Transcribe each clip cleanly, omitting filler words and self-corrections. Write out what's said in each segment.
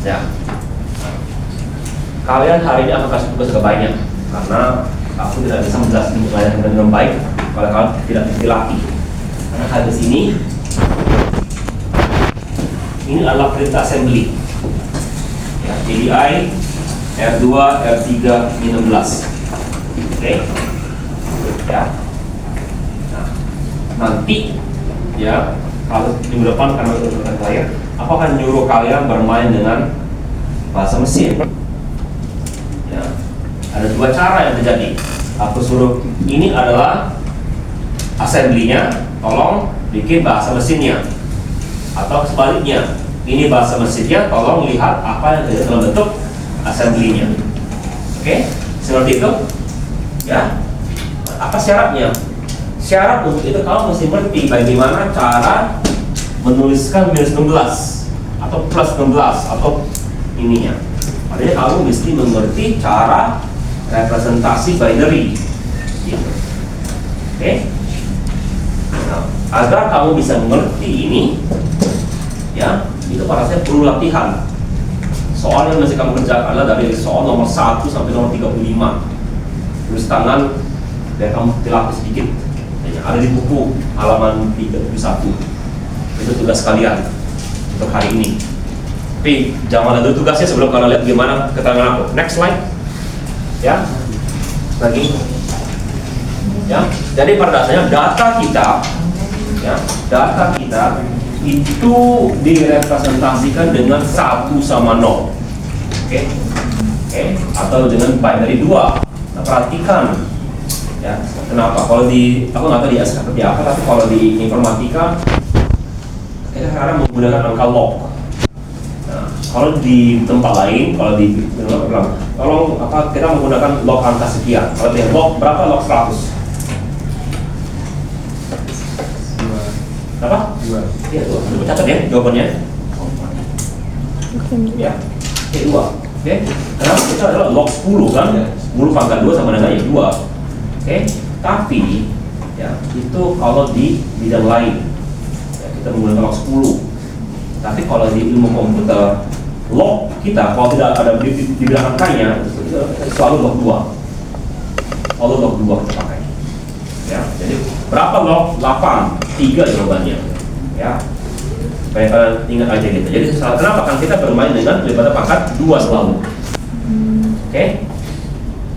Ya. Kalian hari ini akan kasih tugas agak banyak karena aku tidak bisa menjelaskan pelajaran dengan baik kalau kalian tidak dilatih. Karena di sini ini adalah perintah assembly. Ya, DDI R2 R3 16. Oke. Ya. Nah, nanti ya kalau minggu depan karena udah terakhir, aku akan nyuruh kalian bermain dengan bahasa mesin. Ya, ada dua cara yang terjadi. Aku suruh ini adalah assembly-nya, tolong bikin bahasa mesinnya. Atau sebaliknya, ini bahasa mesinnya, tolong lihat apa yang terjadi dalam bentuk assembly-nya. Oke, seperti itu. Ya, apa syaratnya? Syarat untuk itu kamu mesti mengerti bagaimana cara menuliskan minus 16 atau plus 16 atau ininya. Artinya kamu mesti mengerti cara representasi binary. Gitu. Oke? Nah, agar kamu bisa mengerti ini, ya, itu pada saya perlu latihan. Soal yang mesti kamu kerjakan adalah dari soal nomor 1 sampai nomor 35. Tulis tangan biar kamu dilatih sedikit. Ada di buku halaman 31. Itu tugas kalian untuk hari ini. Tapi jangan ada tugasnya sebelum kalian lihat gimana keterangan aku. Next slide. Ya. Lagi. Ya. Jadi pada dasarnya data kita, ya, data kita itu direpresentasikan dengan 1 sama 0. Oke. Oke, atau dengan binary 2. Nah, perhatikan. Ya, kenapa? Kalau di, aku nggak tahu di seperti apa, tapi kalau di informatika kita sekarang menggunakan angka log. Nah, kalau di tempat lain, kalau di kalau apa kita menggunakan log angka sekian. Kalau di log berapa? Log 100. Berapa? 2. Iya, 2. Coba catat ya jawabannya. Ya, 2. Oke. Kenapa kita adalah log 10 kan? 10 pangkat 2 sama dengan 2. Oke, tapi ya itu kalau di bidang lain ya, kita menggunakan log 10. Tapi kalau di ilmu komputer, log kita kalau tidak ada di bidang angkanya selalu log 2. Selalu log 2 kita pakai. Ya, jadi berapa log? 8, 3 jawabannya. Ya, supaya kalian ingat aja gitu. Jadi kenapa kan kita bermain dengan daripada pangkat 2 selalu. Oke.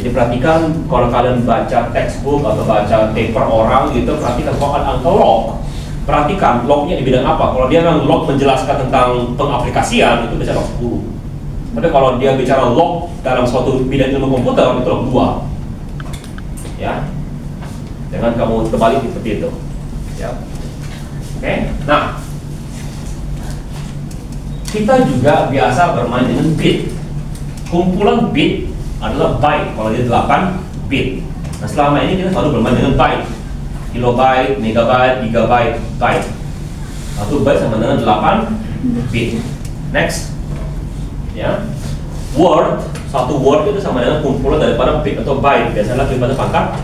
Jadi perhatikan kalau kalian baca textbook atau baca paper orang gitu, perhatikan kalau ada angka log. Perhatikan lognya di bidang apa. Kalau dia memang log menjelaskan tentang pengaplikasian itu bisa log 10. Tapi kalau dia bicara log dalam suatu bidang ilmu komputer itu log 2. Ya. Jangan kamu terbalik seperti itu. Ya. Oke. Nah, kita juga biasa bermain dengan bit. Kumpulan bit adalah byte, kalau dia 8 bit. Nah, selama ini kita selalu bermain dengan byte. Kilobyte, megabyte, gigabyte, byte. Satu byte sama dengan 8 bit. Next. Ya. Word, satu word itu sama dengan kumpulan daripada bit atau byte. Biasanya daripada pangkat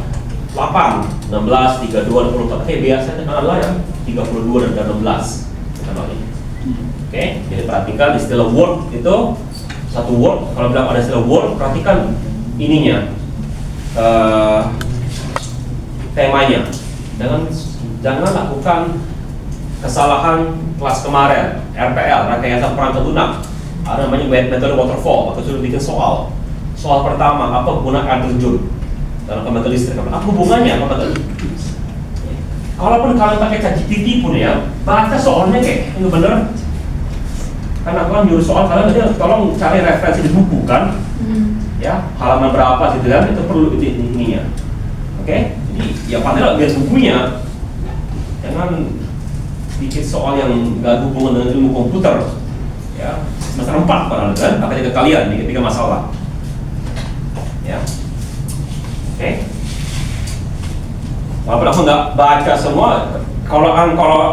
8, 16, 32, 24. Oke, biasanya adalah yang 32 dan 16. Oke, jadi perhatikan istilah word itu satu word, kalau bilang ada istilah word, perhatikan ininya, temanya. Jangan lakukan kesalahan kelas kemarin, RPL, rekayasa perangkat lunak. Ada namanya metode waterfall, atau sudah bikin soal. Soal pertama, apa guna air terjun dalam pembangkit listrik? Apa hubungannya? Kalaupun kalian pakai ChatGPT pun ya, baca soalnya kayak ini bener. Karena aku kan nyuruh soal kalian aja tolong cari referensi di buku kan, ya halaman berapa gitu kan, itu perlu ininya. Oke, jadi ya padahal lihat bukunya, jangan bikin soal yang gak hubungan dengan ilmu komputer, ya semester 4 padahal kan, pakai ke kalian ketika masalah, ya. Oke, walaupun aku nggak baca semua, kalau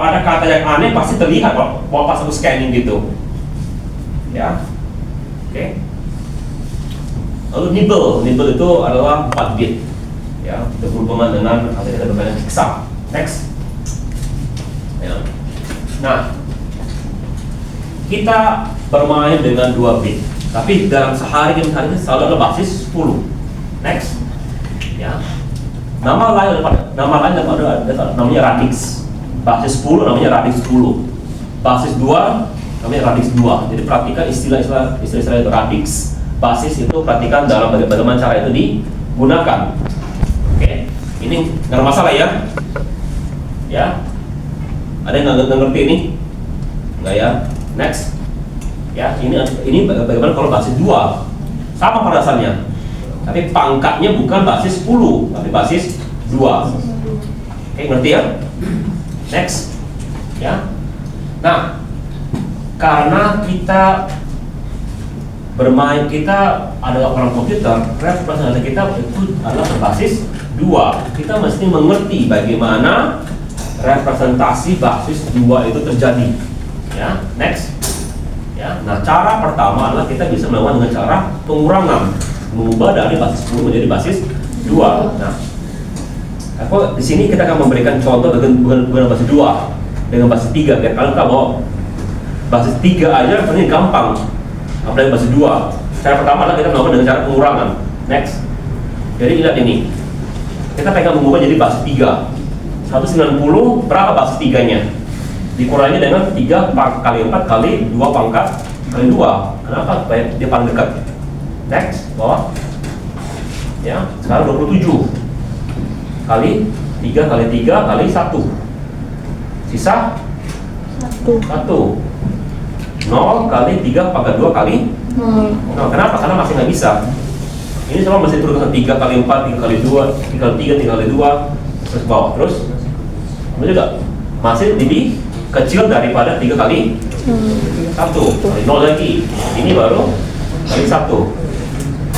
ada kata yang aneh pasti terlihat pas aku scanning gitu. Ya, oke. Lalu nibble itu adalah 4 bit, ya, itu berhubungan dengan apa kita bermain hexam. Next, ya. Nah, kita bermain dengan 2 bit, tapi dalam sehari ini selalu ada basis 10. Next, ya. Nama lain ada namanya radix. Basis 10 namanya radix 10. Basis 2 namanya radix 2. Jadi perhatikan istilah-istilah itu radix, basis itu perhatikan dalam bagaimana cara itu digunakan. Oke, ini nggak ada masalah ya. Ya, ada yang nggak ngerti ini? Nggak ya? Next, ya ini bagaimana kalau basis 2 sama pada dasarnya, tapi pangkatnya bukan basis 10, tapi basis 2. Oke, ngerti ya? Next, ya. Nah, karena kita bermain, kita adalah orang komputer, representasi kita itu adalah berbasis 2. Kita mesti mengerti bagaimana representasi basis 2 itu terjadi. Ya, next. Ya, nah cara pertama adalah kita bisa melakukan dengan cara pengurangan, mengubah dari basis 10 menjadi basis 2. Nah, di sini kita akan memberikan contoh bukan basis 2, dengan basis 3. Biar kalian tahu bahwa basis 3 aja sebenarnya gampang, apalagi basis 2. Cara pertama adalah kita melakukan dengan cara pengurangan. Next. Jadi lihat ini, kita pengen mengubah jadi basis 3. 190 berapa basis 3-nya? Dikurangi dengan 3 kali 4 kali 2 pangkat kali 2. Kenapa? Supaya dia paling dekat. Next, bawah. Ya, sekarang 27 kali 3 kali 3 kali 1. Sisa 1. 0 kali 3 pangkat 2 kali 0. Nah, kenapa? Karena masih nggak bisa. Ini semua masih turun ke 3 kali 4, 3 kali 2, 3 kali 3, 3 kali 2, terus bawah. Terus, ini juga masih lebih kecil daripada 3 kali 1, kali 0 lagi. Ini baru kali 1.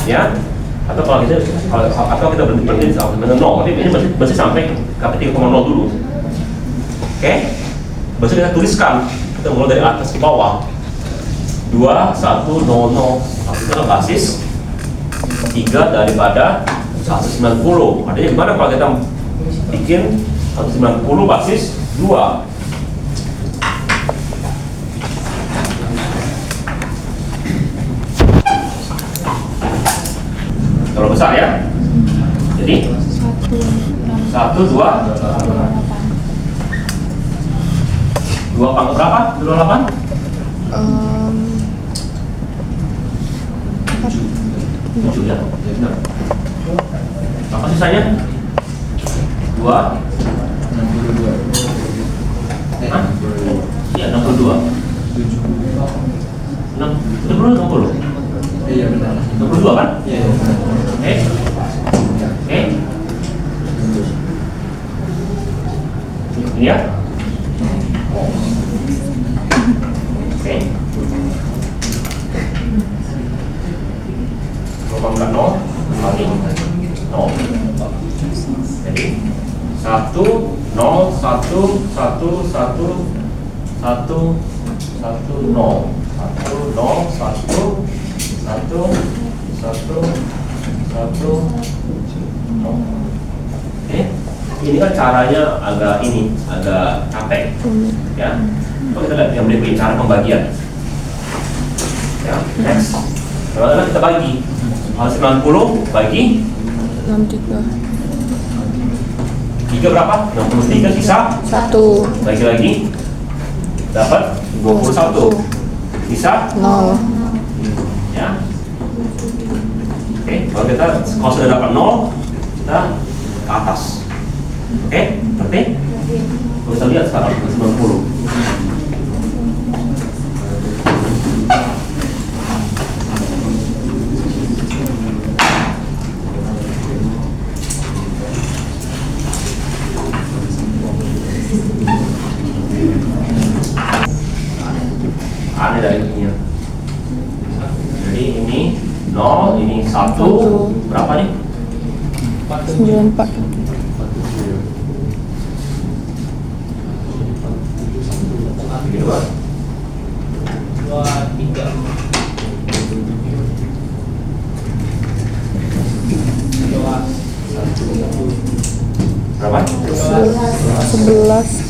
Ya. Atau kalau kita berhenti dengan 0, tapi ini masih sampai ke 3,0 dulu. Oke? Baru kita tuliskan. Kita mulai dari atas ke bawah. 2, 1, 0, 0. Itu adalah basis 3 daripada 190. Artinya gimana kalau kita bikin 190 basis 2? Kalau besar ya. Jadi 1, 2 pangkat berapa? 28? 7 ya. Apa sisanya? 2 Hah? Ya, 62 60. Iya benar. 62 kan? Iya. Oke. Ini ya. Oke. Pangkat 0 kali 0. Jadi 1, 0, 1, 1, 1, 1, 1, 0. 1, 0, 1, 1, 0. Oke. Ini kan caranya agak capek. Ya. Kalau kita lihat yang berikutnya cara pembagian. Ya, next. Kalau kita bagi 90 bagi 63. 3 berapa? 63 sisa 1. bagi lagi dapat 21. Sisa 0. ya. Oke, kalau sudah dapat 0 kita ke atas. Oke, ngerti? Kalau kita lihat sekarang 90. Aneh dari ini. Jadi ini 0, ini 1. Berapa nih? 94. Kedua 23. berapa? 11.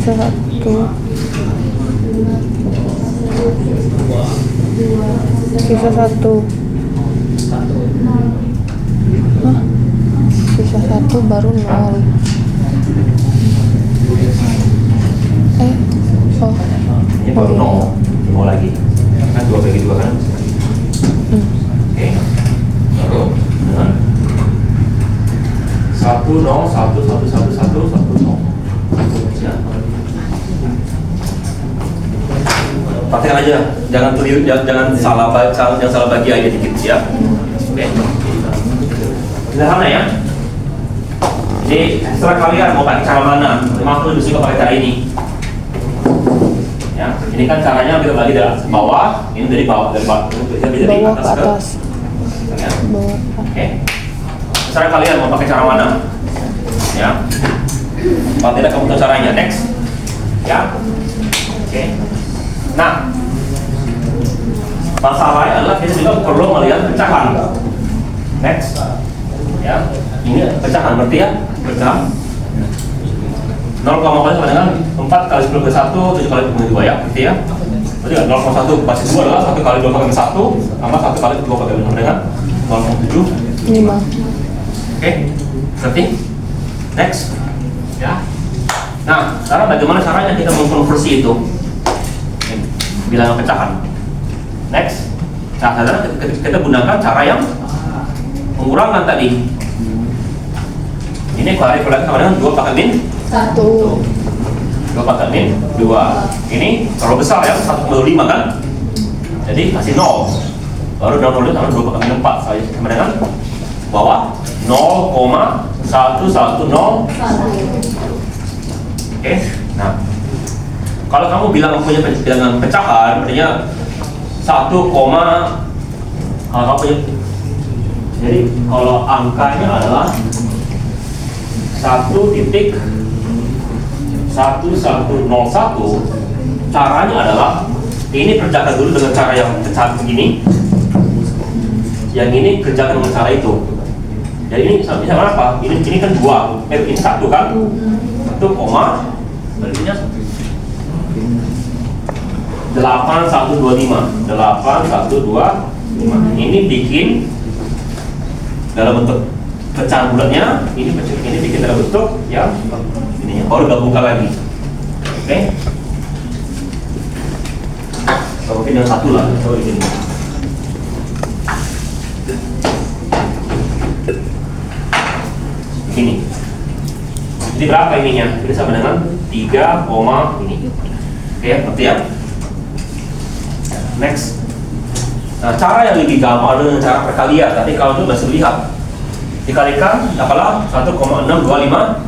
1. Sisa 1. Hah? Sisa 1 baru 0. Oh. Ini baru 0. Mau lagi. Kan 2 bagi 2 kan? Oke. Baru dengan 1 0 1 1 1 1 1 0. Ya. Praktekkan aja, jangan keliru, jangan salah baca, jangan salah bagi aja dikit ya. Oke. Sederhana ya. Jadi terserah kalian mau pakai cara mana. Memang aku lebih suka pakai cara ini. Ya, ini kan caranya kita bagi dari bawah, ini dari bawah dari Bawah ke atas. Ya. Bawah. Oke. Terserah kalian mau pakai cara mana. Ya. Kalau tidak kamu tahu caranya, next. Ya. Oke. Nah, masalahnya adalah kita juga perlu melihat pecahan. Next. Ya. Ini pecahan berarti ya, pecah. 0,4 sama dengan 4 kali 10 ke 1, 7 kali 10 ke 2 ya, berarti ya. Berarti 0,1 pasti 2 adalah 1 kali 2 kali 1 sama 1 kali 2 kali 6 dengan 0,7 5. Oke, berarti next ya. Nah, sekarang bagaimana caranya kita mengkonversi itu bilangan pecahan. Next, cara kita gunakan cara yang pengurangan tadi. Ini kalau lagi sama dengan 2 pangkat min 1. 2 pangkat min 2. Ini terlalu besar ya, 1,25 kan? Jadi kasih 0. Baru 0 sama 2 pangkat min 4 sama dengan bawah 0,110. Oke. Nah, kalau kamu bilang punya bilangan pecahan, artinya 1, kalau kamu punya, jadi kalau angkanya adalah 1.1101, caranya adalah ini kerjakan dulu dengan cara yang pecahan begini, yang ini kerjakan dengan cara itu. Jadi ini bisa berapa? Ini kan 2, ini 1 kan? 1, berarti 8125. Ini bikin dalam bentuk pecahan bulatnya, ini bikin dalam bentuk yang ini baru gabungkan lagi. Oke. So, mungkin yang satu lah, coba bikin. Begini. Jadi berapa ininya? Ini sama dengan 3, ini. Oke, ngerti ya? Next. Nah, cara yang lebih gampang dengan cara perkalian. Tadi kalau itu masih lihat dikalikan apalah 1,625.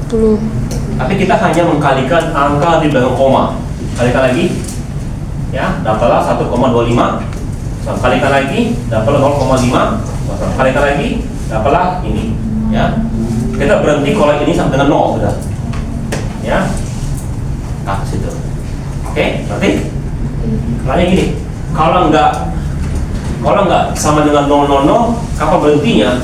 Tapi kita hanya mengkalikan angka di belakang koma. Kalikan lagi, ya, dapatlah 1,25. Kalikan lagi, dapatlah 0,5. Kalikan lagi, dapatlah ini. Ya, kita berhenti kalau ini sampai dengan 0 sudah. Ya, nah situ. Oke, berarti caranya gini. Kalau nggak sama dengan 000, kapan berhentinya?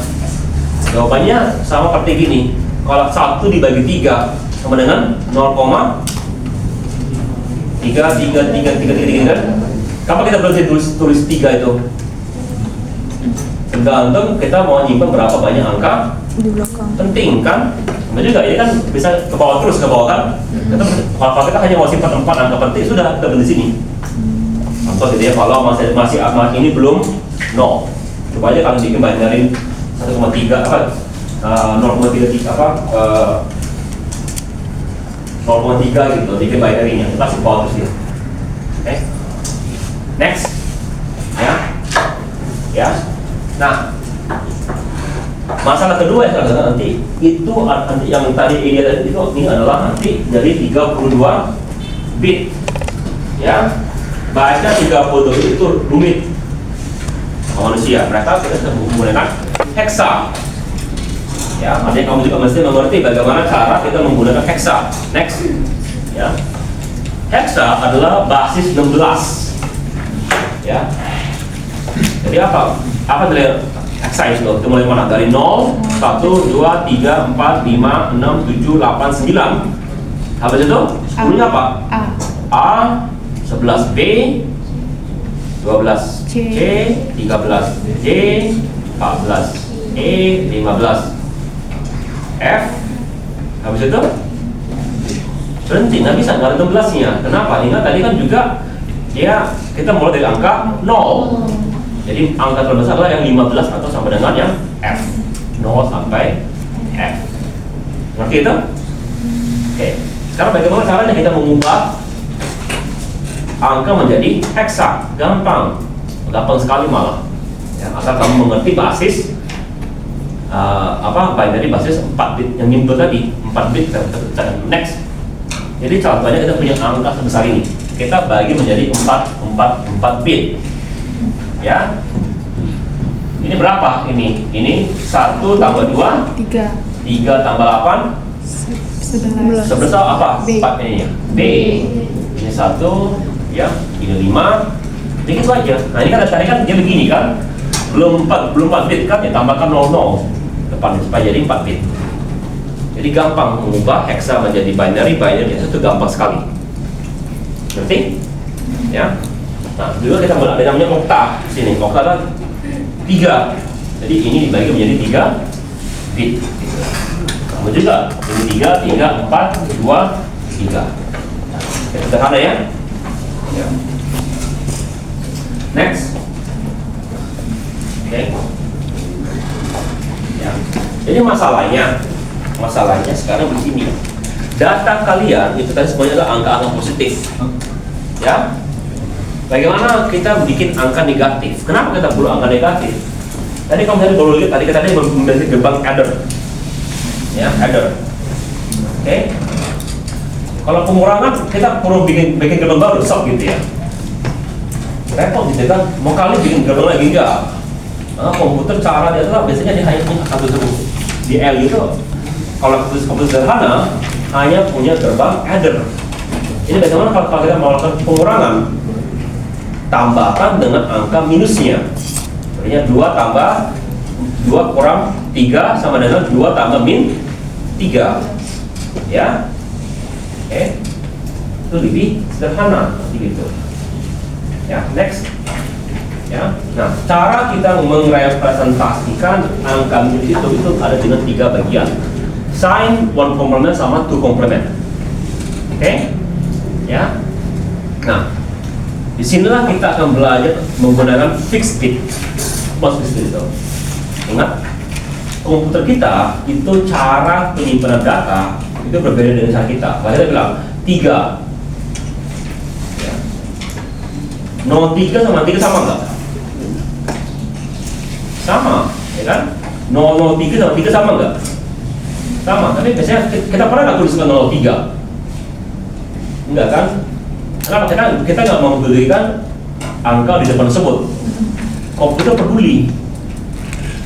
Jawabannya sama seperti gini. Kalau 1 dibagi 3 sama dengan 0,33333 kan? Kapan kita berhenti tulis 3 itu? Tergantung kita mau nyimpan berapa banyak angka Di belakang. penting kan? Sama juga ini kan bisa ke bawah terus, ke bawah kan? Kalau kita hanya mau simpan 4 angka penting, sudah kita berhenti sini. Contoh gitu ya, kalau masih ini belum 0, coba aja kalian bikin banyarin 1,3 apa 0,33 apa 0,3 gitu, bikin binary-nya kita masih bawah terus ya. Oke. Next. Ya. Nah, masalah kedua yang saya nanti itu nanti yang tadi ini adalah nanti jadi 32 bit. Ya. Baca 32 bit itu rumit manusia. Mereka kita menggunakan hexa. Ya, artinya kamu juga mesti mengerti bagaimana cara kita menggunakan hexa. Next. Ya. Hexa adalah basis 16. Ya. Jadi apa dari hexa itu? Itu mulai mana? Dari 0, 1, 2, 3, 4, 5, 6, 7, 8, 9. Habis itu 10-nya apa? A, 11B, 12, C. C 13, D 14, E 15, F habis itu berhenti, nggak bisa, nggak ada 16 nya. Kenapa? Ingat tadi kan juga ya kita mulai dari angka 0. Jadi angka terbesar adalah yang 15 atau sama dengan yang F, 0 sampai F. Ngerti itu? Oke. Sekarang bagaimana caranya kita mengubah angka menjadi heksa? Gampang sekali malah. Ya, asal kamu mengerti basis binary basis 4 bit yang nyimpen tadi, 4 bit dan next. Jadi contohnya kita punya angka sebesar ini, kita bagi menjadi 4 bit. Ya. Ini berapa ini? Ini 1 tambah 2, 3 tambah 8, 11. sebesar apa? B. 4 ini. B. Ini 1, ya. Ini 5. Begitu aja. Nah, ini kan tadi kan dia begini kan? Belum 4 bit kan, ya tambahkan 00 depan supaya jadi 4 bit. Jadi gampang mengubah heksa menjadi binary itu gampang sekali. Ngerti? Ya. Nah, juga kita mulai ada namanya okta. Sini, okta kan 3. Jadi ini dibagi menjadi 3 bit. Kamu juga ini 3, 4, 2, 3. Sederhana ya? Ya. Next. Oke. Ya. Jadi masalahnya sekarang begini. Data kalian itu tadi semuanya adalah angka-angka positif. Ya. Bagaimana kita bikin angka negatif? Kenapa kita perlu angka negatif? Tadi kamu baru lihat tadi kita memiliki gerbang adder. Ya, adder. Oke. Kalau pengurangan kita perlu bikin gerbang baru, sok gitu ya. Repot gitu kan. Mau kali bikin gerbang lagi enggak? Nah, komputer cara dia adalah biasanya dia hanya punya satu di L itu. Kalau komputer sederhana hanya punya gerbang adder. Ini bagaimana kalau kita melakukan pengurangan? Tambahkan dengan angka minusnya. Artinya 2 tambah 2 kurang 3 sama dengan 2 tambah min 3. Ya. Oke. Itu lebih sederhana gitu. Ya, next. Ya. Nah, cara kita merepresentasikan angka minus itu ada dengan 3 bagian. Sign, one complement sama two complement. Oke? Ya. Nah, disinilah kita akan belajar menggunakan fixed bit. Apa fixed bit itu? Ingat, komputer kita itu cara penyimpanan data itu berbeda dengan cara kita. Kalau kita bilang 3, ya. 03 sama 3 sama nggak? Sama, ya kan? 003 sama 3 sama nggak? Sama, tapi biasanya kita pernah nggak tuliskan 03? Enggak kan? Karena kita nggak mau memberikan angka di depan tersebut. Komputer peduli.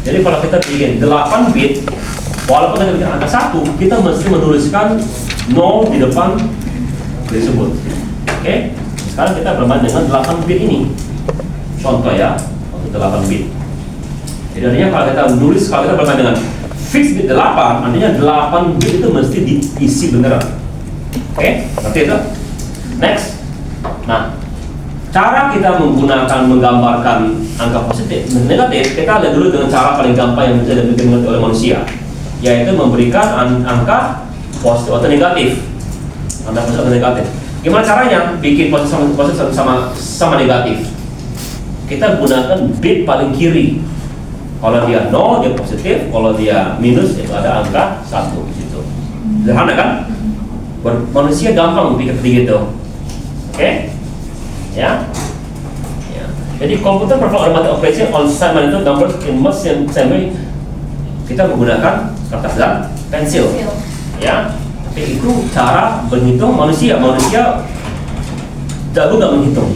Jadi kalau kita bikin 8 bit, walaupun kita bikin angka 1, kita mesti menuliskan 0 di depan tersebut. Oke? Sekarang kita bermain dengan 8 bit ini. Contoh ya, untuk 8 bit. Jadi artinya kalau kita bermain dengan fix bit 8, artinya 8 bit itu mesti diisi beneran. Oke? Ngerti itu? Next. Nah, cara kita menggambarkan angka positif dan negatif, kita lihat dulu dengan cara paling gampang yang bisa dimengerti oleh manusia, yaitu memberikan angka positif atau negatif. Angka positif atau negatif. Gimana caranya bikin positif sama negatif? Kita gunakan bit paling kiri. Kalau dia 0 dia positif, kalau dia minus itu ada angka 1 di situ. Sederhana kan? Manusia gampang bikin seperti itu. Oke? Ya. Ya. Jadi komputer perform automatic operation on site monitor numbers in most same way. Kita menggunakan kertas dan pensil. Ya. Tapi itu cara menghitung manusia. Manusia jago nggak menghitung?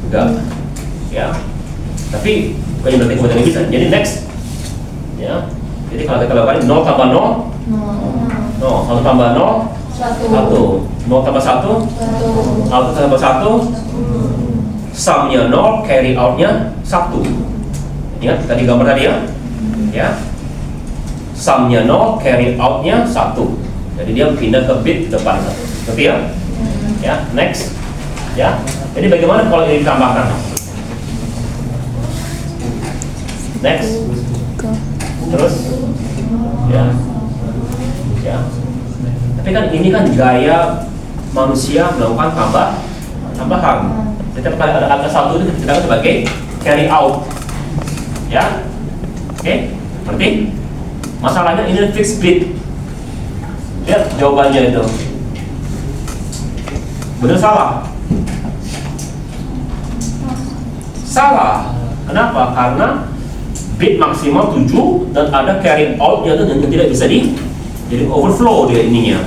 Enggak. Ya. Tapi penyebabnya kemudian bisa. Jadi next. Ya. Jadi kalau kita lakukan 0 tambah 0, 1 tambah 0, 1. 0 tambah 1, 1 tambah 1, sumnya 0, carry outnya 1. Ingat tadi gambar tadi ya? Ya. Sumnya 0, carry outnya 1. Jadi dia pindah ke bit depan 1. Ngerti ya? Ya, next. Ya, jadi bagaimana kalau ini ditambahkan? Next, terus, ya, ya. Tapi kan ini kan gaya manusia melakukan tambahan. Setiap kali ada angka 1 itu kita sebagai carry out, ya. Oke, berarti masalahnya ini fixed bit. Lihat jawabannya itu. Benar salah? Salah. Kenapa? Karena bit maksimal 7 dan ada carry out nya itu yang tidak bisa jadi overflow dia ininya.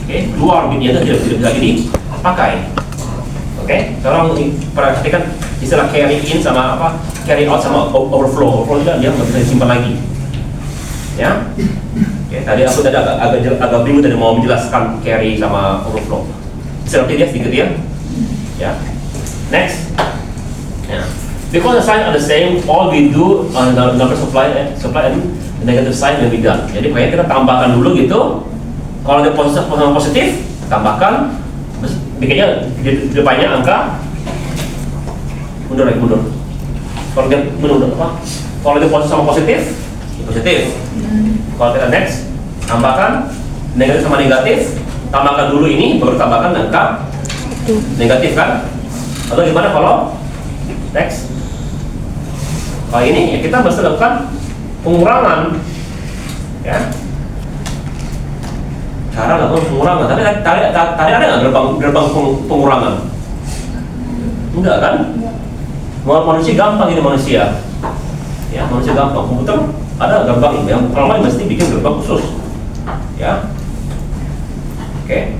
Oke, luar bitnya itu tidak bisa dipakai. Oke, sekarang perhatikan istilah carry in sama apa? Carry out sama overflow. Overflow juga dia nggak bisa disimpan lagi. Ya. Oke, tadi aku tadi agak bingung tadi mau menjelaskan carry sama overflow. Bisa nanti dia sedikit ya. Ya. Next. Ya. Because the sign are the same, all we do on the number supply and negative sign will be done. Jadi makanya kita tambahkan dulu gitu. Kalau dia positif, tambahkan. Bikinnya di depannya angka mundur. Kalau dia mundur apa? Kalau dia positif, positif. Kalau kita next, tambahkan negatif sama negatif, tambahkan dulu ini, baru tambahkan angka negatif kan? Atau gimana kalau next? Kalau ini ya kita mesti lakukan pengurangan, ya. Cara lakukan pengurangan. Tapi tadi ada nggak gerbang pengurangan? Enggak kan? Manusia gampang ini manusia. Ya, manusia gampang. Komputer ada gerbang ini. Yang orang lain mesti bikin gerbang khusus. Ya. Oke.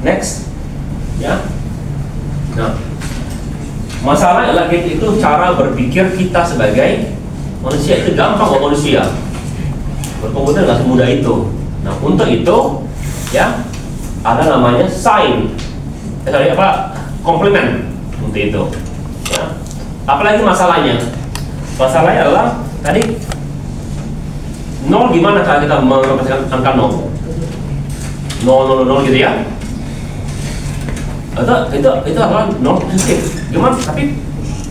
Next. Ya. Nah, masalah adalah itu cara berpikir kita sebagai manusia itu gampang kok manusia. Berkomputer nggak semudah itu. Nah, untuk itu ya ada namanya sign. Komplement untuk itu. Ya. Apalagi masalahnya? Masalahnya adalah tadi 0 gimana cara kita merepresentasikan angka 0? 0 gitu ya. Itu adalah 0 positif. Gimana? Tapi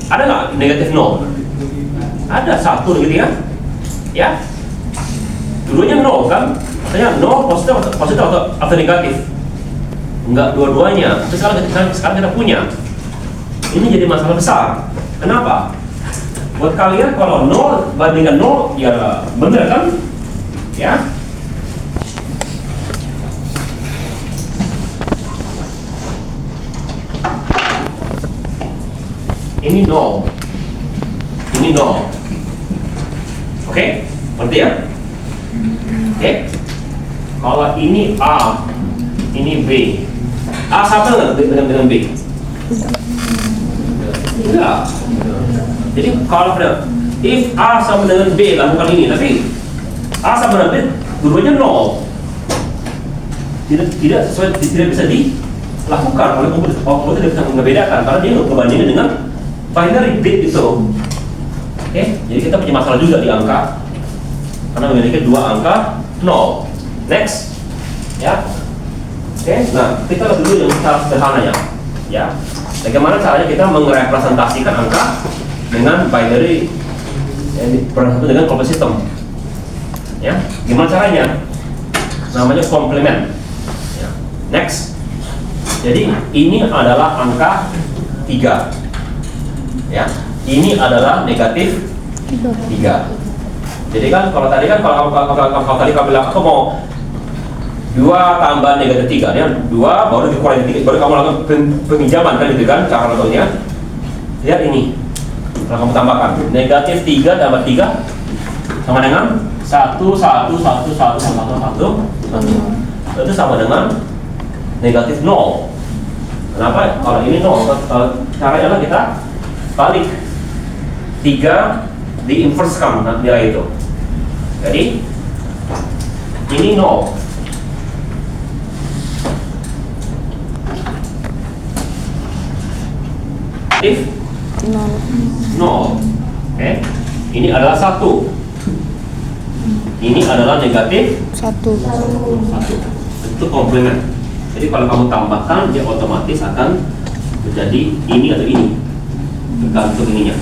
ada nggak negatif 0? Ada 1 gitu ya. Ya. Dulunya 0 kan? Artinya 0 positif atau negatif? Enggak dua-duanya. Terus sekarang kita punya. Ini jadi masalah besar. Kenapa? Buat kalian kalau 0 bandingkan 0 ya benar kan? Ya. Ini 0. Ini 0. Oke? Ngerti ya? Oke? Kalau ini A, ini B. A sama nggak dengan B? Enggak. Jadi kalau if A sama dengan B lakukan ini, tapi A sama dengan B dua-duanya 0. Tidak bisa dilakukan oleh komputer. Komputer tidak bisa membedakan karena dia ngebandingin dengan binary bit itu. Oke? Jadi kita punya masalah juga di angka karena memiliki dua angka 0. Next, ya. Oke, nah kita lihat dulu yang sederhananya, ya. Bagaimana caranya kita merepresentasikan angka dengan binary dengan complex system, ya. Gimana caranya? Namanya komplement. Ya. Next, jadi ini adalah angka 3, ya. Ini adalah negatif 3. Jadi kan kalau tadi kan kalau tadi kamu bilang aku mau 2 tambah negatif 3 ya, 2 baru dikurangi 3, baru kamu lakukan peminjaman kan gitu kan cara lakukannya. Lihat ini, kalau kamu tambahkan negatif 3 tambah 3 sama dengan 1 itu sama dengan negatif 0. Kenapa? Kalau ini 0, caranya adalah kita balik 3 di-inversekan nilai itu. Jadi ini 0. Negatif 0. Oke. Ini adalah 1. Ini adalah negatif 1. Itu komplement. Jadi Jadi kalau kamu tambahkan, dia otomatis akan menjadi ini atau ini, tergantung ininya.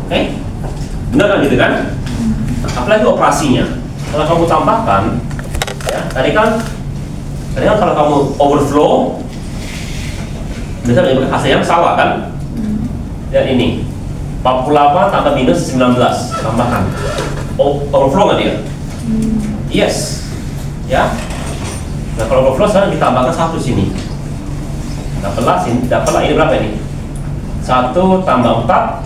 Oke? Benar kan gitu kan? Nah, apalagi operasinya. Kalau kamu tambahkan, ya, tadi kan kalau kamu overflow, biasanya hasilnya salah kan? Dan ini 48 tambah minus 19 tambahkan. Overflow nggak dia? Yes. Ya. Nah kalau overflow sekarang ditambahkan 1 sini. Dapatlah ini berapa ini? 1 tambah 4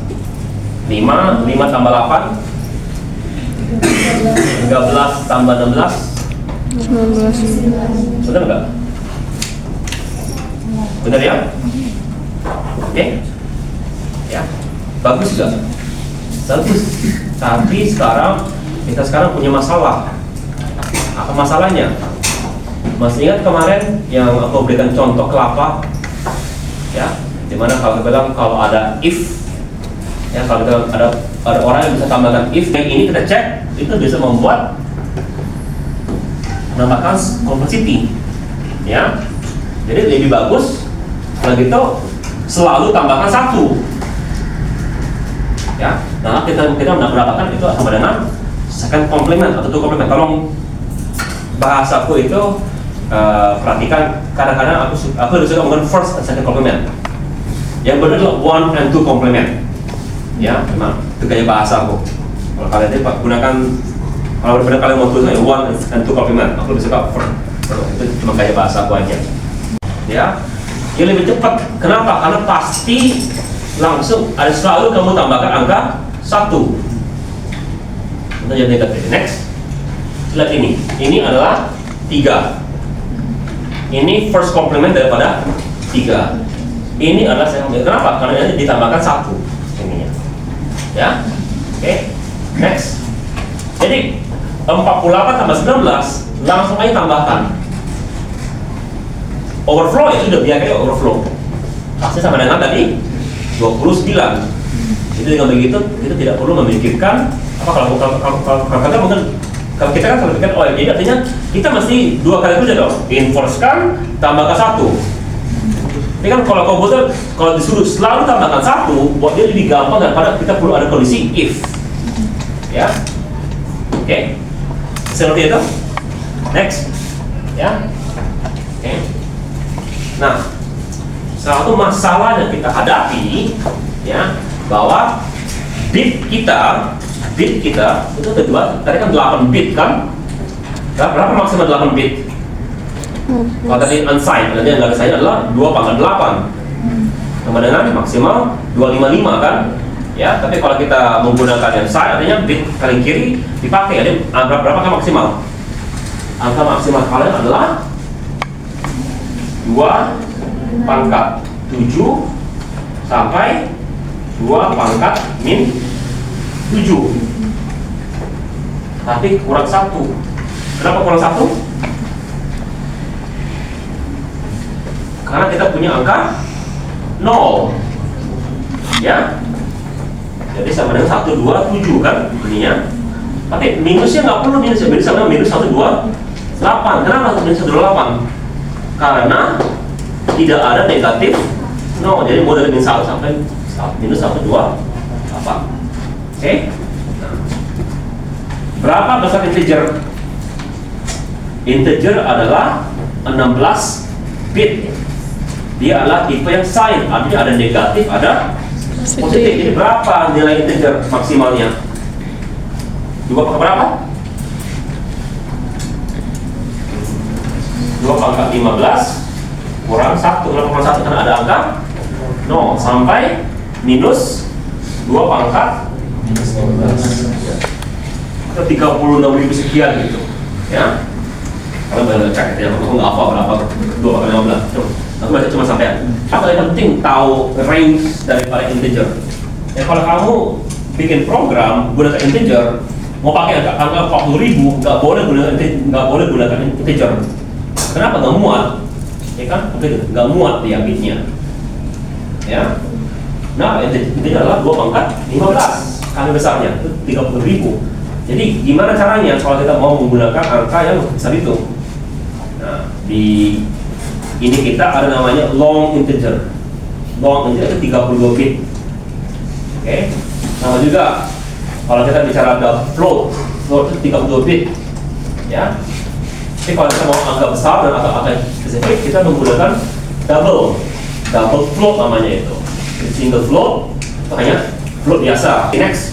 5 tambah 8 13 tambah 16 19. benar nggak? Benar ya? Oke? Ya, bagus nggak? Bagus. Tapi kita punya masalah. Apa masalahnya? Masih ingat kemarin yang aku berikan contoh kelapa? Ya, dimana kalau kita bilang kalau ada if, ya kalau kita ada orang yang bisa tambahkan if, yang ini kita cek itu bisa menambahkan complexity, ya. Jadi lebih bagus kalau gitu selalu tambahkan 1, ya. Nah kita mendapatkan itu sama dengan second complement atau two complement. Tolong bahasaku itu perhatikan, kadang-kadang aku lebih suka menggunakan first and second complement. Yang benar adalah one and two complement. Ya, memang itu gaya bahasa aku. Kalau kalian ini gunakan, kalau benar kalian mau tulisnya one and two complement, aku lebih suka first. Itu cuma gaya bahasa aku aja. Ya, yang lebih cepat. Kenapa? Karena pasti langsung ada selalu kamu tambahkan angka 1. Kita jadi negatif. Next, lihat ini. Ini adalah 3. Ini first complement daripada 3. Ini adalah second complement. Kenapa? Karena ini ditambahkan 1 ininya. Ya. Oke. Next. Jadi 48 tambah 19 langsung aja tambahkan. Overflow itu udah biasa overflow. Pasti sama dengan tadi 29. Jadi dengan begitu kita tidak perlu memikirkan apa kalau kita mungkin kalau kita kan pikir oh jadi artinya kita mesti 2 kali kerja dong, enforce-kan tambahkan 1. Ini kan kalau komputer kalau disuruh selalu tambahkan 1, buat dia lebih gampang daripada kita perlu ada kondisi if. Ya, oke, seperti itu. Next, ya, oke. Nah, satu masalah yang kita hadapi, ya, bahwa bit kita itu ada 2, tadi kan 8 bit kan? Berapa maksimal 8 bit? Kalau tadi unsigned, nanti yang nggak disign adalah 2/8 sama dengan maksimal 255 kan? Ya, tapi kalau kita menggunakan yang signed, artinya bit paling kiri dipakai, jadi berapa kan maksimal? Angka maksimal kalian adalah 2/7 sampai 2/-7. Tapi kurang 1. Kenapa kurang 1? Karena kita punya angka 0. Ya. Jadi sama dengan 127 kan ininya. Tapi minusnya nggak perlu minus, sama dengan minus 128. Kenapa minus 128? Karena tidak ada negatif 0. Jadi mulai dari minus 1 sampai minus 128. Oke? Berapa besar integer? Integer adalah 16 bit. Dia adalah tipe yang sign, artinya ada negatif, ada positif. Jadi berapa nilai integer maksimalnya? 2 pangkat berapa? 2/15 kurang 1. Kenapa kurang 1? Karena ada angka 0 sampai minus 2/-15 atau 36.000 sekian gitu, ya. Kalau boleh cek ya, aku nggak hafal berapa 2/15. Aku baca cuma sampai. Apa yang penting tahu range daripada integer. Ya kalau kamu bikin program gunakan integer, mau pakai angka 40.000, nggak boleh gunakan integer. Kenapa? Nggak muat, ya kan? Nggak muat dia bitnya. Ya. Nah, integer adalah 2/15 kali besarnya itu 30.000. Jadi gimana caranya kalau kita mau menggunakan angka yang besar itu? Nah, di ini kita ada namanya long integer. Long integer itu 32 bit. Oke. Sama juga kalau kita bicara ada float itu 32 bit. Ya. Tapi kalau kita mau angka besar dan angka spesifik, kita menggunakan double float namanya itu. Single float itu hanya float biasa. Next,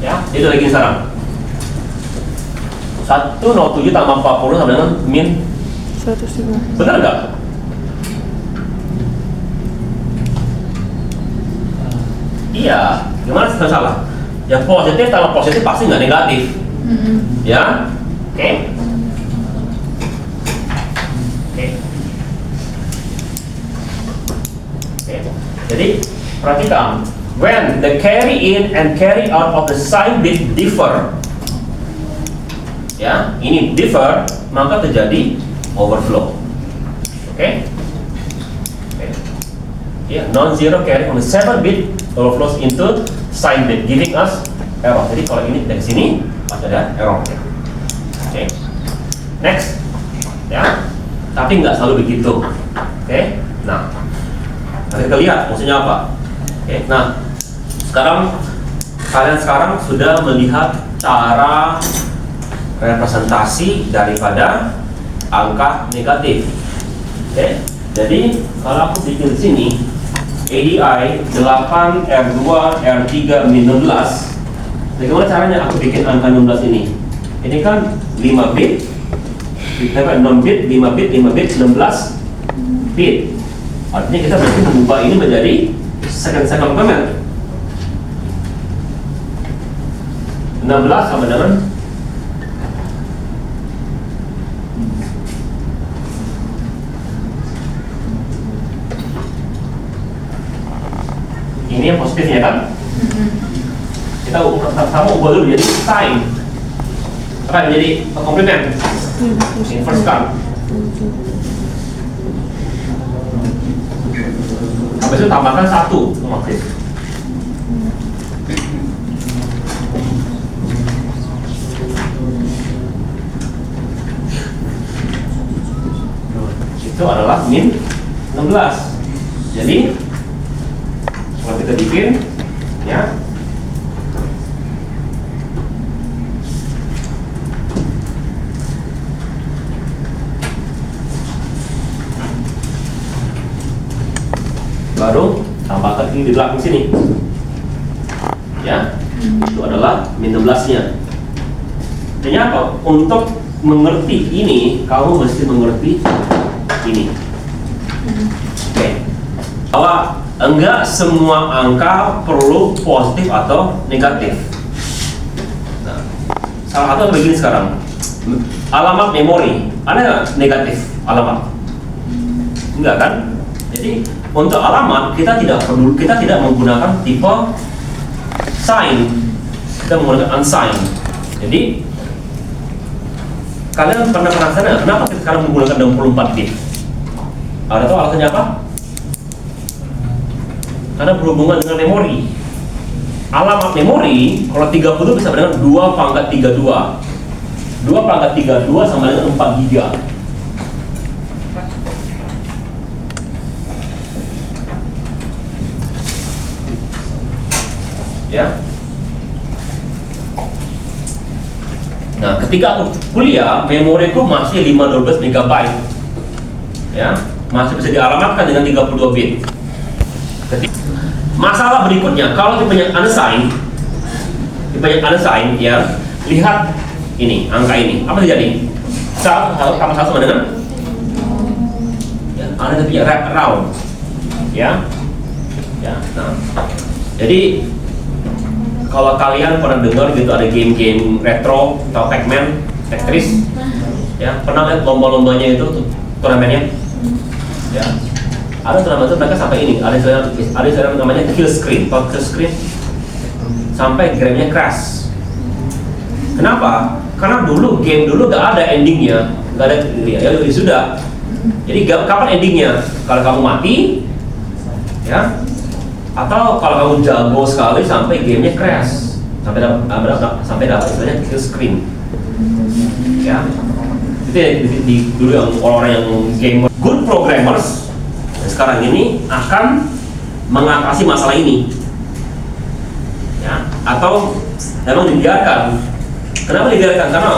ya itu lagi sekarang. 107 tambah 40 sama dengan min 105. benar nggak? Iya, gimana sih salah? Ya positif tambah positif pasti nggak negatif. Ya, oke. Jadi perhatikan, when the carry in and carry out of the sign bit differ, ya ini differ, maka terjadi overflow. Oke? Ya, non-zero carry from the 7-bit overflows into sign bit, giving us error. Jadi kalau ini dari sini pasti ada error. Oke? Next, ya. Tapi nggak selalu begitu. Oke? Nah, kita lihat maksudnya apa. Oke, nah kalian sekarang sudah melihat cara representasi daripada angka negatif. Oke, jadi kalau aku bikin di sini ADI 8 R2 R3 min 16, bagaimana caranya aku bikin angka 16 ini? Ini kan 5 bit, 6 bit, 5 bit, 5 bit, 16 bit. Artinya kita berarti mengubah ini menjadi second complement. 16 sama dengan ini yang positifnya kan? Kita sama ubah dulu jadi sign. Apa jadi komplement? Inverse kan? Habis itu tambahkan 1 otomatis. Itu adalah min 16. Jadi kalau kita bikin ya baru tambahkan ini di belakang sini ya, itu adalah min 16 nya. Artinya apa? Untuk mengerti ini kamu mesti mengerti ini. Oke. Bahwa enggak semua angka perlu positif atau negatif. Nah, salah satu begini sekarang, alamat memori ada nggak negatif alamat? Enggak kan? Jadi untuk alamat kita tidak menggunakan tipe sign, kita menggunakan unsigned. Jadi kalian pernah penasaran kenapa kita sekarang menggunakan 64 bit? Ada tahu alasannya apa? Karena berhubungan dengan memori. Alamat memori kalau 30 bisa dengan 2 pangkat 32. 2 pangkat 32 sama dengan 4 giga. Ya. Nah, ketika aku kuliah, memoriku masih 512 MB. Ya, masih bisa dialamatkan dengan 32 bit. Masalah berikutnya, kalau tipenya unsigned, ya, lihat ini, angka ini, apa terjadi? Sama dengan ya, ada tipenya wrap around, ya, nah, jadi kalau kalian pernah dengar gitu ada game-game retro atau Pac-Man, Tetris, ya, pernah lihat lomba-lombanya itu, turnamennya, ya. Ada turnamen itu mereka sampai ini, ada yang namanya kill screen sampai gamenya crash. Kenapa? Karena game dulu gak ada endingnya, gak ada ya sudah. Jadi kapan endingnya? Kalau kamu mati, ya, atau kalau kamu jago sekali sampai gamenya crash, sampai dapat istilahnya kill screen, ya. dulu yang orang-orang yang gamer, good programmers sekarang ini akan mengatasi masalah ini, ya, atau memang dibiarkan. Kenapa dibiarkan? Karena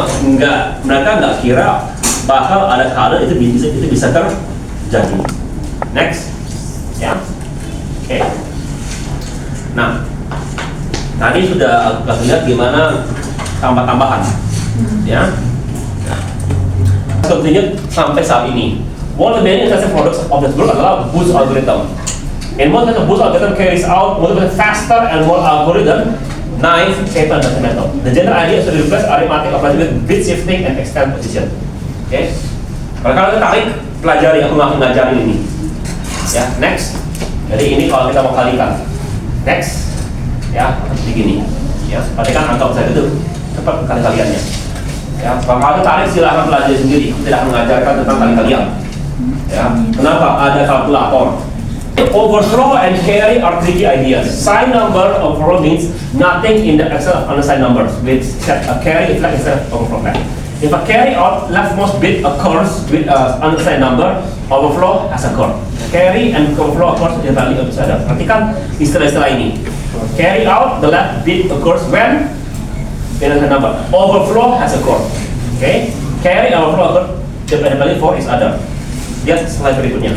mereka nggak kira bakal ada kala itu bisa terjadi. Next, ya, oke. Nah, tadi sudah kita lihat gimana tambah-tambahan, ya. Continue sampai saat ini. One of the main interesting products of this group adalah Boost algorithm. In most cases, Boost algorithm carries out multiple faster and more algorithm, naive, safer, and fundamental. The general idea is to replace arithmetic operation with bit shifting and extend position. Okay? Kalau kalian tertarik, pelajari, aku nggak ngajarin ini. Ya, next. Jadi ini kalau kita mau kalikan. Next. Ya, begini. Ya, perhatikan angka besar itu cepat kali-kaliannya. Ya, kalau kalian tertarik silahkan pelajari sendiri. Aku tidak mengajarkan tentang kali-kalian. Ya, kenapa ada kalkulator? Overflow and carry are tricky ideas. Sign number overflow means nothing in the Excel unsigned numbers, which set a carry flag instead of overflow flag. If a carry out leftmost bit occurs with an unsigned number, overflow has occurred. Carry and overflow occurs in value of each other. Perhatikan istilah-istilah ini. Carry out the left bit occurs when in a number. Overflow has occurred. Okay? Carry and overflow occurs dependently for each other. Lihat slide berikutnya.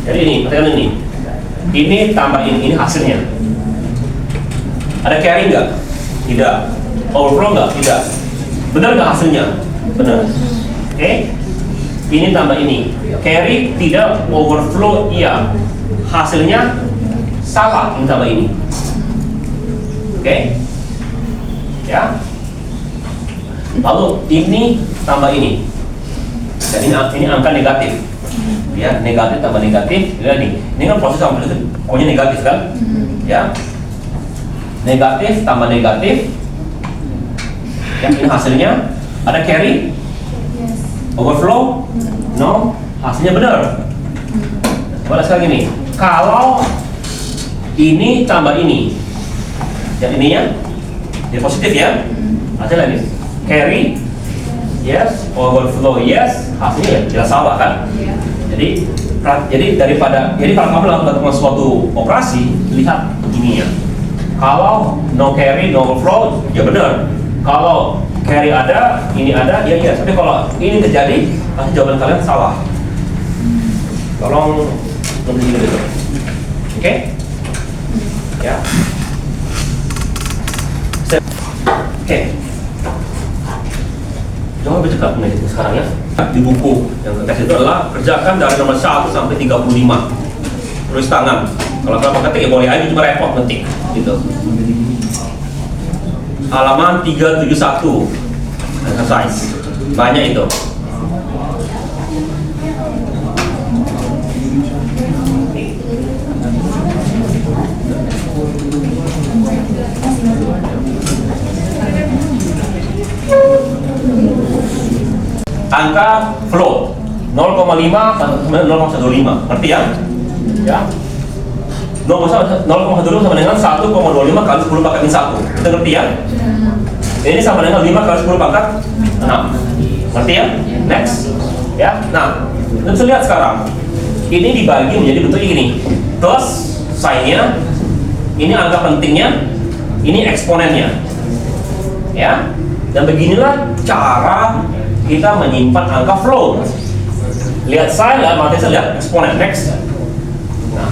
Jadi ini, perhatikan ini. Ini tambahin, ini hasilnya. Ada carry nggak? Tidak. Overflow nggak? Tidak. Benar nggak hasilnya? Benar. Oke? Ini tambah ini. Carry tidak, overflow iya. Hasilnya salah, ini tambah ini. Oke? Ya. Lalu ini tambah ini. Dan ini angka negatif. Ya, negatif tambah negatif. Ya, ini kan proses sama itu pokoknya negatif kan? Ya. Negatif tambah negatif. Ya, ini hasilnya ada carry? Overflow? No, hasilnya benar. Coba sekarang ini. Kalau ini tambah ini, ya ininya jadi positif ya. Hasilnya ini carry, yes. Overflow, yes. Hasilnya jelas salah kan? Jadi daripada kalau kamu lakukan suatu operasi, lihat ininya. Kalau no carry, no overflow, ya benar. Kalau carry ada, ini ada, ya iya. Tapi kalau ini terjadi, pasti jawaban kalian salah. Tolong lebih dulu. Oke? Ya. Oke. Jangan lebih cepat nih sekarang ya. Di buku yang ketek itu adalah kerjakan dari nomor 1 sampai 35. Tulis tangan. Kalau kamu ketik ya boleh aja, cuma repot ketik gitu. Halaman 371 exercise. Banyak itu. Angka float 0,5 sampai 0,15. Ngerti ya? Ya. 0,15 sama dengan 1,25 kali 10 pangkat 1. Kita ngerti ya? Ini sama dengan 5 kali 10 pangkat 6. Ngerti ya? Next. Ya. Nah, kita bisa lihat sekarang. Ini dibagi menjadi bentuk ini. Plus sign-nya, ini angka pentingnya, ini eksponennya. Ya. Dan beginilah cara kita menyimpan angka float. Lihat sign, lihat eksponen. Next. Nah,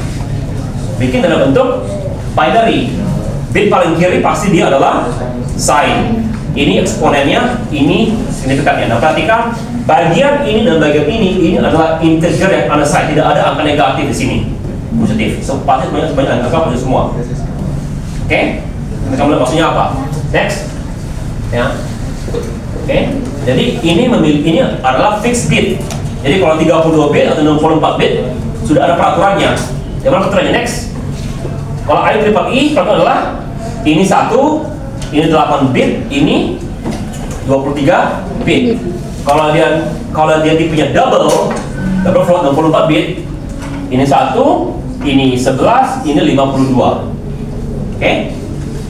bikin dalam bentuk binary. Bit paling kiri pasti dia adalah sign. Ini eksponennya, ini signifikannya. Nah, perhatikan bagian ini dan bagian ini adalah integer yang unsigned. Tidak ada angka negatif di sini. Positif. So, pasti sebanyak angka positif semua. Oke? Kamu lihat maksudnya apa? Next. Ya. Oke? Jadi ini adalah fixed bit. Jadi kalau 32 bit atau 64 bit sudah ada peraturannya. Yang mana peraturannya? Next. Kalau I triple I, peraturan adalah ini 1, ini 8 bit, ini 23 bit. Kalau dia tipenya double float 64 bit, ini 1, ini 11, ini 52. Oke?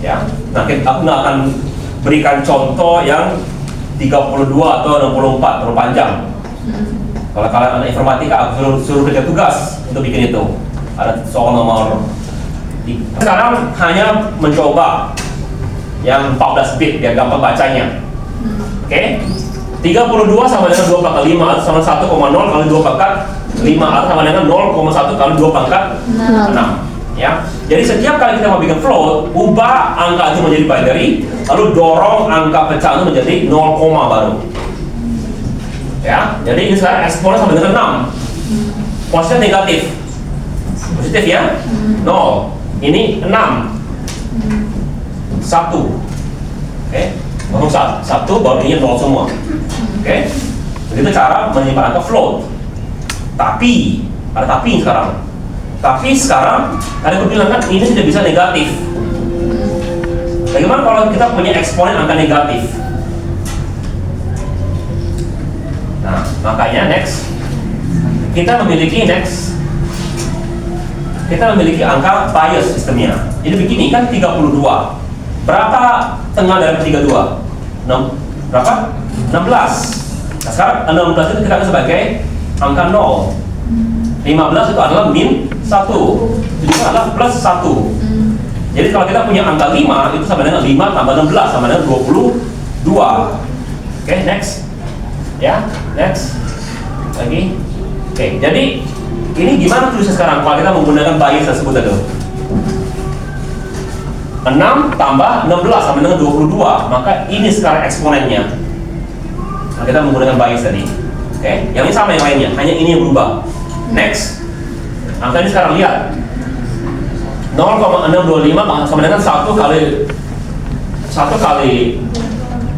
Ya. Nah, aku nggak akan berikan contoh yang 32 atau 64, terlalu panjang. Kalau kalian anak informatika, aku suruh kerja tugas untuk bikin itu. Ada soal nomor. Sekarang hanya mencoba yang 14 bit biar gampang bacanya. Oke? 32 sama dengan 2 pangkat 5 atau sama 1,0 kali 2 pangkat 5 atau sama dengan 0,1 kali 2 pangkat 6. Ya. Jadi setiap kali kita mau bikin float, ubah angka itu menjadi binary, lalu dorong angka pecah itu menjadi 0, baru. Ya. Jadi ini sekarang eksponen sama dengan 6. Positif negatif. Positif ya? 0. Ini 6. 1. Oke. 1 baru ini 0 semua. Oke. Begitu cara menyimpan angka float. Tapi ada tapi sekarang. Tapi sekarang ada yang bilang kan ini tidak bisa negatif. Bagaimana kalau kita punya eksponen angka negatif? Nah, makanya kita memiliki angka bias sistemnya. Jadi begini kan 32. Berapa tengah dari 32? 6. Berapa? 16. Nah, sekarang 16 itu kita anggap sebagai angka 0. 15 itu adalah min 1. 7 adalah plus 1. Jadi kalau kita punya angka 5 itu sama dengan 5 tambah 16 sama dengan 22. Oke, next. Ya, next. Lagi. Oke, jadi ini gimana tulisnya sekarang kalau kita menggunakan bias tersebut tadi? 6 tambah 16 sama dengan 22. Maka ini sekarang eksponennya. Nah, kita menggunakan bias tadi. Oke, yang ini sama yang lainnya, hanya ini yang berubah. Next, angka ini sekarang lihat 0,625 sama dengan 1 kali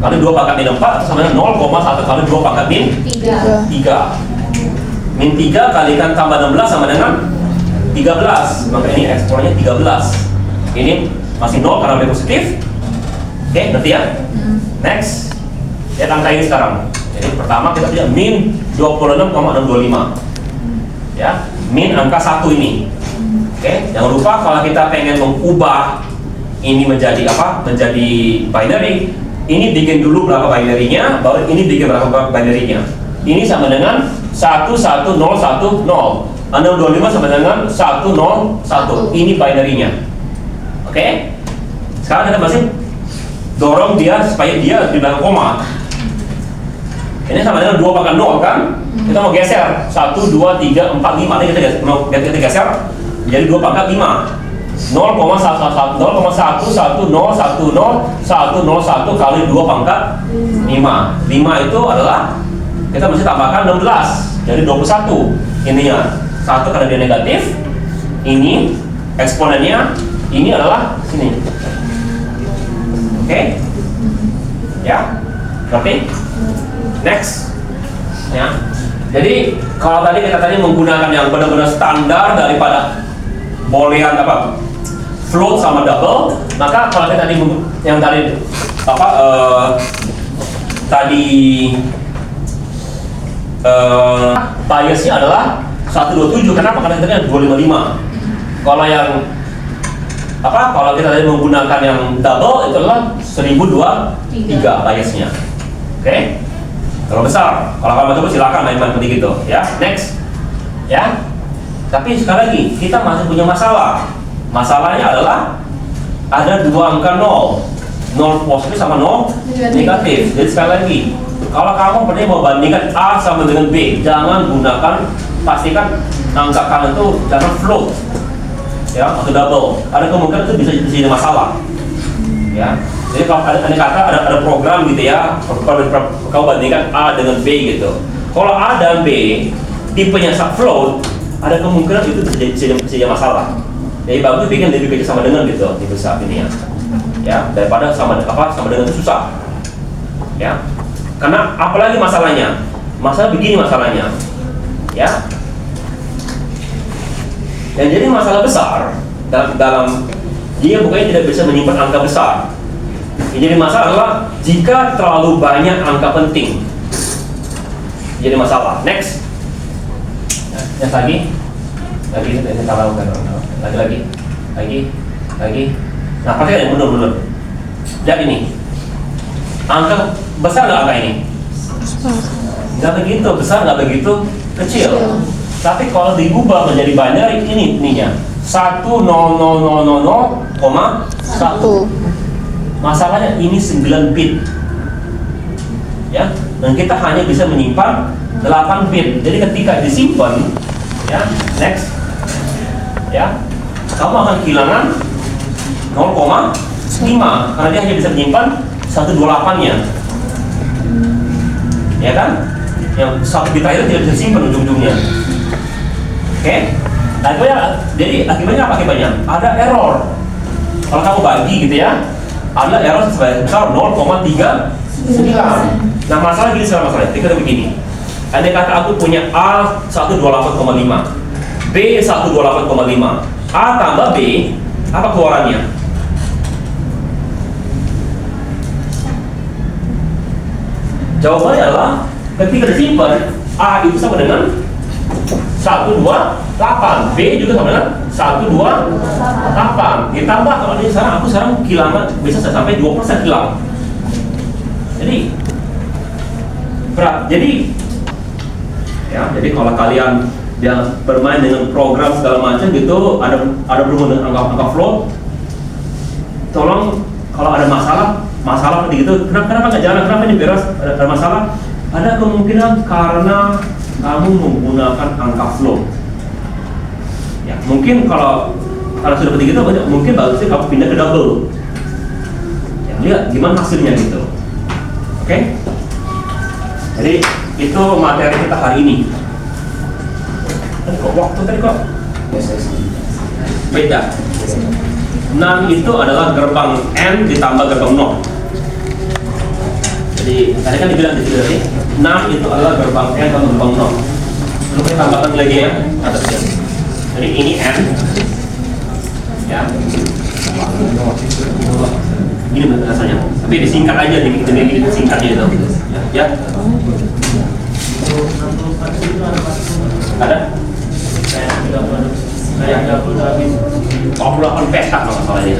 2 pangkat min 4 sama dengan 0,1 kali 2 pangkat min 3. Min 3 kalikan tambah 16 sama dengan 13. Maka ini eksponennya 13. Ini masih 0 karena lebih positif. Oke, ngerti ya? Next, lihat angka ini sekarang. Jadi pertama kita punya min 26,625. Ya, min angka 1 ini. Oke, jangan lupa kalau kita pengen mengubah ini menjadi apa? Menjadi binary, ini bikin dulu berapa binary-nya, baru ini bikin berapa binary-nya. Ini sama dengan 110110. 625 sama dengan 101. Ini binary-nya. Oke? Sekarang kita masih dorong dia supaya dia di belakang koma. Ini sama dengan 2 pangkat 0 kan? Kita mau geser 1, 2, 3, 4, 5. Ini kita geser menjadi 2 pangkat 5. 0,110101010 kali 2 pangkat 5. 5 itu adalah kita mesti tambahkan 16. Jadi 21. Ininya 1 karena dia negatif. Ini eksponennya ini adalah sini. Oke? Ya? Ngerti? Next. Ya. Jadi kalau tadi kita menggunakan yang benar-benar standar daripada boolean apa float sama double, maka kalau kita tadi yang tadi apa biasnya adalah 127. Kenapa? Karena kita ada 255. Kalau yang apa? Kalau kita tadi menggunakan yang double itu adalah 1023 biasnya. Oke? Terlalu besar. Kalau kamu coba silakan main-main seperti gitu, ya. Next, ya. Tapi sekali lagi kita masih punya masalah. Masalahnya adalah ada 2 angka 0 positif sama 0 negatif. Jadi sekali lagi, kalau kamu pernah mau bandingkan A sama dengan B, jangan gunakan, pastikan angka kanan itu jangan float, ya, atau double. Ada kemungkinan itu bisa jadi masalah, ya. Jadi kalau ada program gitu ya, kau bandingkan A dengan B gitu. Kalau A dan B tipenya float, ada kemungkinan itu bisa jadi masalah. Jadi bagus bikin lebih kecil sama dengan gitu, tipe besar ini ya, daripada sama dengan itu susah, ya. Karena apalagi masalahnya, begini masalahnya, ya. Yang jadi masalah besar dalam dia bukannya tidak bisa menyimpan angka besar. Yang jadi masalah adalah jika terlalu banyak angka penting, jadi masalah. Next, lagi, lagi. Nah, pakai yang mundur. Lihat ini. Angka besar nggak angka ini? Besar. Nggak begitu besar, nggak begitu kecil. Tapi kalau digubah menjadi binary, ini ininya 10000,1. Masalahnya ini 9 bit, ya, dan kita hanya bisa menyimpan 8 bit. Jadi ketika disimpan, ya, next, ya, kamu akan kehilangan 0,5 karena dia hanya bisa menyimpan 128-nya, ya kan? Yang 1 bit terakhir tidak bisa disimpan ujung-ujungnya. Oke? Jadi akibatnya apa akibatnya? Ada error. Kalau kamu bagi gitu ya, ada error sebesar 0,39. Nah masalah gini sekarang masalahnya, kita begini. Andai kata aku punya A 128,5, B 128,5, A tambah B, apa keluarannya? Jawabannya adalah ketika disimpan, A itu sama dengan 128, B juga sama dengan 128. Ditambah kalau ini aku sekarang kehilangan bisa sampai 20% hilang. Jadi berat. Jadi kalau kalian yang bermain dengan program segala macam gitu, ada berhubungan dengan angka float, tolong kalau ada masalah seperti itu, kenapa nggak jalan, kenapa ini beres, ada masalah, ada kemungkinan karena kamu menggunakan angka float. Ya, mungkin kalau sudah seperti itu, mungkin bagusnya kamu pindah ke double. Ya, lihat gimana hasilnya gitu. Oke? Jadi itu materi kita hari ini. Waktu tadi kok beda. NaN itu adalah gerbang N ditambah gerbang 0. Jadi tadi kan dibilang di sini tadi, NaN itu adalah gerbang N ditambah gerbang 0. Lalu kita tambahkan lagi ya atasnya. Jadi ini N, ya. Ini rasanya. Tapi disingkat aja, demi singkatnya itu. Ya. Ada? Saya 38 petak masalahnya.